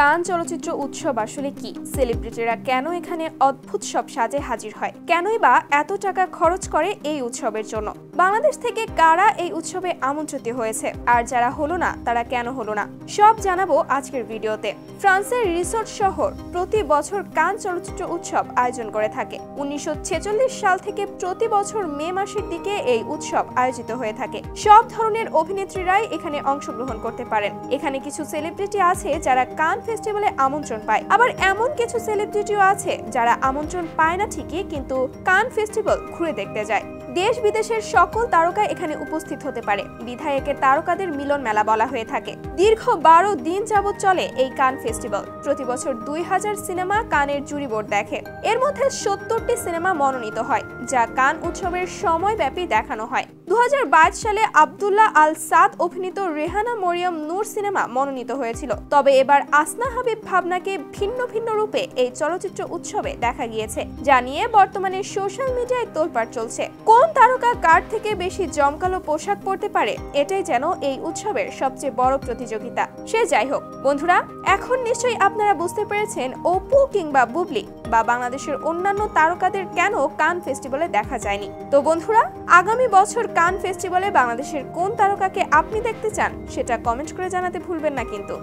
কান চলচ্চিত্র উৎসব আসলে কি? সেলিব্রিটিরা কেন এখানে অদ্ভুত সব সাজে হাজির হয়? কেনই বা এত টাকা খরচ করে এই উৎসবের জন্য? বাংলাদেশ থেকে কারা এই উৎসবে আমন্ত্রিত হয়েছে, আর যারা হলো না তারা কেন হলো না, সব জানাবো আজকের ভিডিওতে। ফ্রান্সের রিসোর্ট শহর প্রতি বছর কান চলচ্চিত্র উৎসব আয়োজন করে থাকে। 1946 সাল থেকে প্রতি বছর মে মাসের দিকে এই উৎসব আয়োজিত হয়ে থাকে। সব ধরনের অভিনেত্রীরাই এখানে অংশগ্রহণ করতে পারেন। এখানে কিছু সেলিব্রিটি আছে যারা কান ফেস্টিভ্যালে আমন্ত্রণ পায়, আবার এমন কিছু সেলিব্রিটিও আছে যারা আমন্ত্রণ পায় না ঠিকই, কিন্তু কান ফেস্টিভ্যাল ঘুরে দেখতে যায়। দেশ বিদেশের সকল তারকা এখানে উপস্থিত হতে পারে। বিধায়কের তারকাদের মিলন মেলা বলা হয়ে থাকে। দীর্ঘ 12 দিন যাবৎ চলে এই কান ফেস্টিভ্যাল। প্রতি বছর 2000 সিনেমা কানের জুরি বোর্ড দেখে। এর মধ্যে 70টি সিনেমা মনোনীত হয়, যা কান উৎসবের সময়ব্যাপী দেখানো হয়। 2022 সালে আব্দুল্লাহ আল সাদ অভিনীত রেহানা মরিয়ম নূর সিনেমা মনোনীত হয়েছিল। তবে এবার আসনা হাবিব ভাবনাকে ভিন্ন ভিন্ন রূপে এই চলচ্চিত্র উৎসবে দেখা গিয়েছে, যা নিয়ে বর্তমানে সোশ্যাল মিডিয়ায় তোলপাড় চলছে। কোন তারকা কার থেকে বেশি জমকালো পোশাক পরতে পারে, এটাই যেন এই উৎসবের সবচেয়ে বড় প্রতিযোগিতা। সে যাই হোক বন্ধুরা, এখন নিশ্চয়ই আপনারা বুঝতে পেরেছেন অপু কিংবা বুবলি বা বাংলাদেশের অন্যান্য তারকাদের কেন কান ফেস্টিভ্যালে দেখা যায়নি। তো বন্ধুরা, আগামী বছর কান ফেস্টিভ্যালে বাংলাদেশের কোন তারকাকে আপনি দেখতে চান সেটা কমেন্ট করে জানাতে ভুলবেন না কিন্তু।